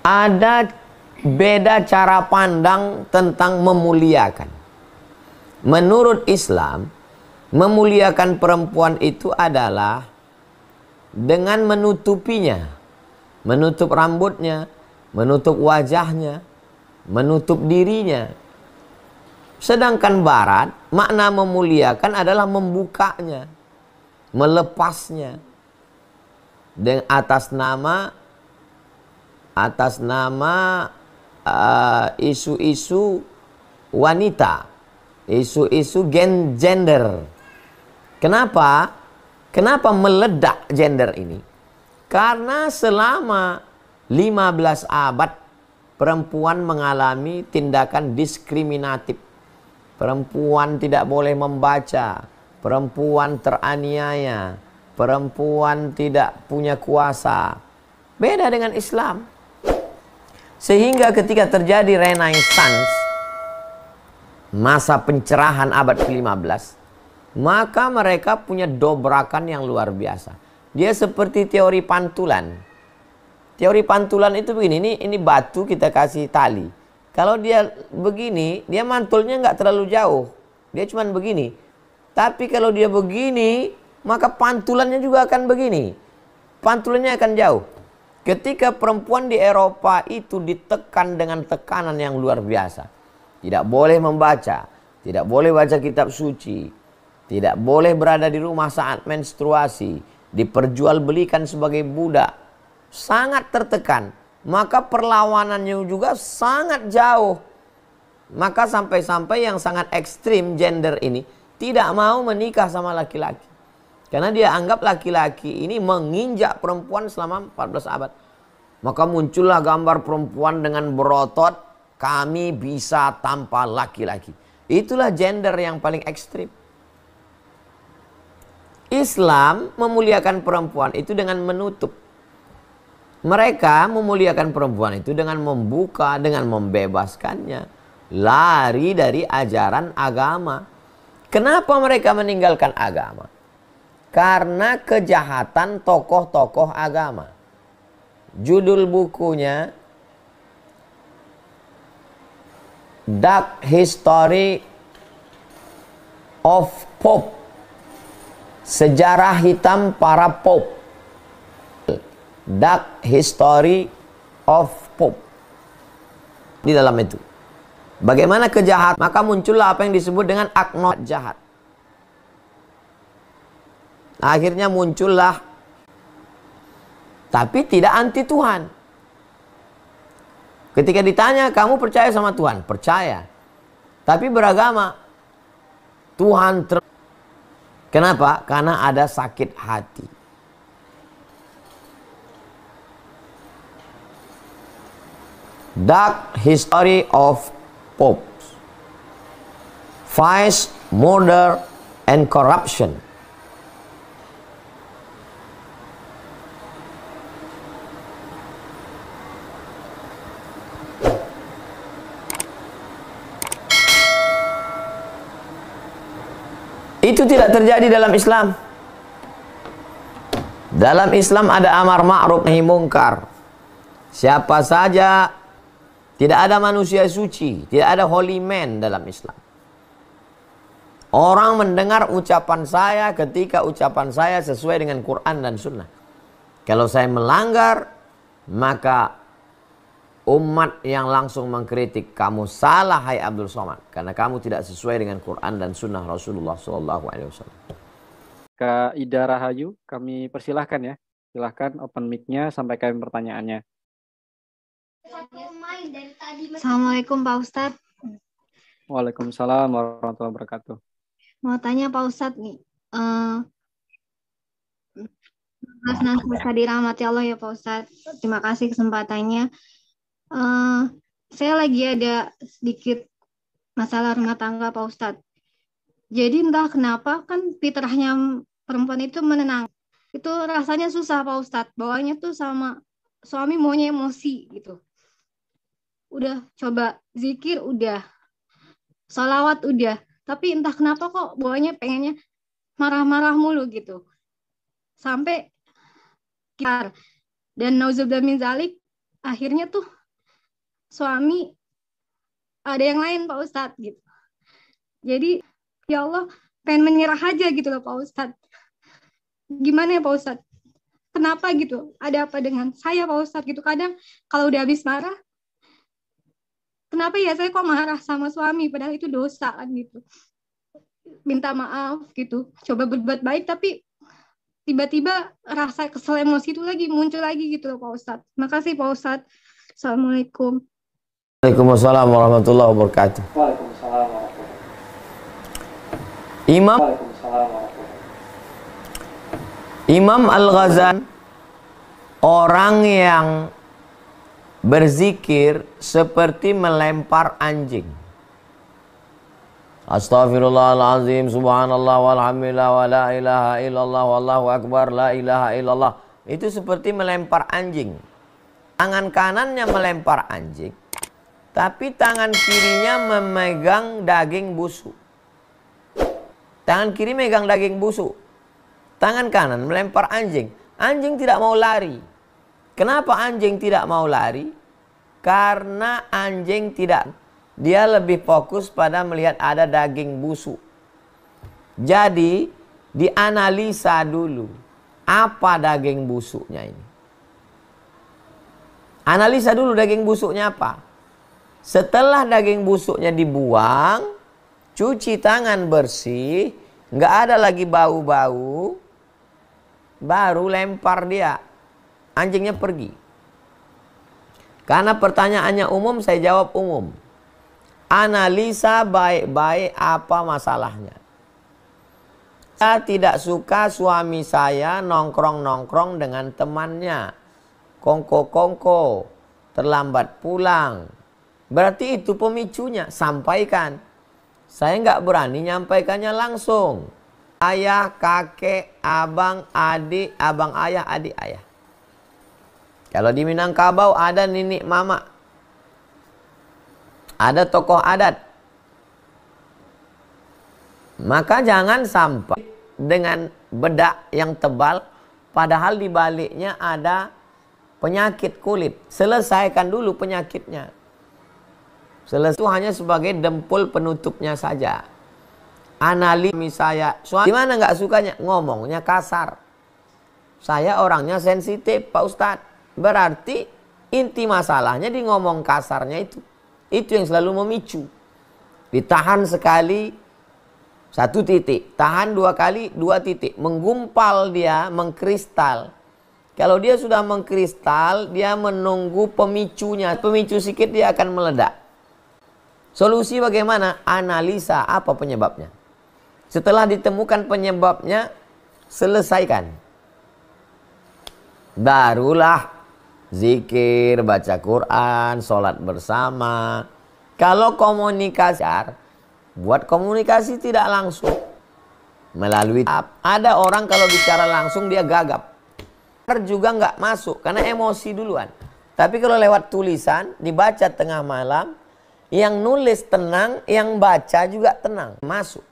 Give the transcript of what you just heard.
ada beda cara pandang tentang memuliakan. Menurut Islam, memuliakan perempuan itu adalah dengan menutupinya, menutup rambutnya, menutup wajahnya, menutup dirinya. Sedangkan Barat, makna memuliakan adalah membukanya, melepasnya dengan atas nama isu-isu wanita, isu-isu gender. Kenapa? Kenapa meledak gender ini? Karena selama 15 abad perempuan mengalami tindakan diskriminatif. Perempuan tidak boleh membaca, perempuan teraniaya, perempuan tidak punya kuasa. Beda dengan Islam. Sehingga ketika terjadi Renaissance, masa pencerahan abad ke-15, maka mereka punya dobrakan yang luar biasa. Dia seperti teori pantulan. Teori pantulan itu begini, ini batu kita kasih tali. Kalau dia begini, dia mantulnya nggak terlalu jauh. Dia cuma begini. Tapi kalau dia begini, maka pantulannya juga akan begini. Pantulannya akan jauh. Ketika perempuan di Eropa itu ditekan dengan tekanan yang luar biasa. Tidak boleh membaca, tidak boleh baca kitab suci, tidak boleh berada di rumah saat menstruasi, diperjualbelikan sebagai budak. Sangat tertekan. Maka perlawanannya juga sangat jauh. Maka sampai-sampai yang sangat ekstrim gender ini tidak mau menikah sama laki-laki. Karena dia anggap laki-laki ini menginjak perempuan selama 14 abad. Maka muncullah gambar perempuan dengan berotot, kami bisa tanpa laki-laki. Itulah gender yang paling ekstrim. Islam memuliakan perempuan itu dengan menutup. Mereka memuliakan perempuan itu dengan membuka, dengan membebaskannya. Lari dari ajaran agama. Kenapa mereka meninggalkan agama? Karena kejahatan tokoh-tokoh agama. Judul bukunya Dark History of Pope. Sejarah hitam para Pope. Dark History of Pope. Di dalam itu bagaimana kejahatan, maka muncullah apa yang disebut dengan agnostik jahat. Akhirnya muncullah, tapi tidak anti Tuhan. Ketika ditanya, kamu percaya sama Tuhan? Percaya. Tapi beragama. Tuhan Kenapa? Karena ada sakit hati. Dark History of Popes. Vice, Murder, and Corruption. Itu tidak terjadi dalam Islam. Dalam Islam ada amar ma'ruf nahi mungkar. Siapa saja, tidak ada manusia suci, tidak ada holy man dalam Islam. Orang mendengar ucapan saya ketika ucapan saya sesuai dengan Quran dan Sunnah. Kalau saya melanggar, maka umat yang langsung mengkritik, kamu salah hai Abdul Somad, karena kamu tidak sesuai dengan Quran dan Sunnah Rasulullah SAW. Kak Ida Rahayu, kami persilahkan ya. Silahkan open mic-nya, sampaikan pertanyaannya. Assalamualaikum Pak Ustadz. Waalaikumsalam warahmatullahi wabarakatuh. Mau tanya Pak Ustadz nih, senantiasa dirahmati Allah ya Pak Ustadz. Terima kasih kesempatannya. Saya lagi ada sedikit masalah rumah tangga Pak Ustadz. Jadi entah kenapa kan fitrahnya perempuan itu menenang. Itu rasanya susah Pak Ustadz. Bawanya tuh sama suami maunya emosi gitu. Udah coba zikir udah, sholawat udah, tapi entah kenapa kok bawahnya pengennya marah-marah mulu gitu. Sampai dan nauzubillah min zalik, akhirnya tuh suami ada yang lain Pak Ustadz gitu. Jadi ya Allah pengen menyerah aja gitu loh Pak Ustadz. Gimana ya Pak Ustadz? Kenapa gitu? Ada apa dengan saya Pak Ustadz gitu? Kadang kalau udah habis marah, kenapa ya saya kok marah sama suami padahal itu dosa kan gitu. Minta maaf gitu. Coba berbuat baik tapi tiba-tiba rasa kesel emosi itu lagi muncul lagi gitu loh Pak Ustadz. Makasih Pak Ustadz. Assalamualaikum. Waalaikumsalam warahmatullahi wabarakatuh. Waalaikumsalam warahmatullahi Imam wabarakatuh. Imam Al-Ghazali orang yang berzikir seperti melempar anjing. Astaghfirullahaladzim, subhanallah, walhamdulillah, wa la ilaha illallah, wallahu akbar, la ilaha illallah. Itu seperti melempar anjing. Tangan kanannya melempar anjing, tapi tangan kirinya memegang daging busuk. Tangan kiri megang daging busuk. Tangan kanan melempar anjing. Anjing tidak mau lari. Kenapa anjing tidak mau lari? Karena anjing tidak. Dia lebih fokus pada melihat ada daging busuk. Jadi dianalisa dulu. Apa daging busuknya ini? Analisa dulu daging busuknya apa. Setelah daging busuknya dibuang, cuci tangan bersih, nggak ada lagi bau-bau, baru lempar dia. Anjingnya pergi. Karena pertanyaannya umum, saya jawab umum. Analisa baik-baik apa masalahnya. Saya tidak suka suami saya nongkrong-nongkrong dengan temannya. Kongko-kongko, terlambat pulang. Berarti itu pemicunya, sampaikan. Saya nggak berani nyampaikannya langsung. Ayah, kakek, abang, adik, abang ayah, adik ayah. Kalau di Minangkabau ada nenek mama. Ada tokoh adat. Maka jangan sampai dengan bedak yang tebal, padahal di baliknya ada penyakit kulit. Selesaikan dulu penyakitnya. Selesai itu hanya sebagai dempul penutupnya saja. Analis saya, suami gimana nggak sukanya? Ngomongnya kasar. Saya orangnya sensitif, Pak Ustadz. Berarti inti masalahnya di ngomong kasarnya itu. Itu yang selalu memicu. Ditahan sekali, 1 titik. Tahan 2 kali, 2 titik. Menggumpal dia, mengkristal. Kalau dia sudah mengkristal, dia menunggu pemicunya. Pemicu sedikit dia akan meledak. Solusi bagaimana? Analisa apa penyebabnya. Setelah ditemukan penyebabnya, selesaikan. Barulah zikir, baca Quran, sholat bersama. Kalau komunikasi, buat komunikasi tidak langsung. Melalui ada orang kalau bicara langsung dia gagap. Juga nggak masuk karena emosi duluan. Tapi kalau lewat tulisan, dibaca tengah malam, yang nulis tenang, yang baca juga tenang. Masuk.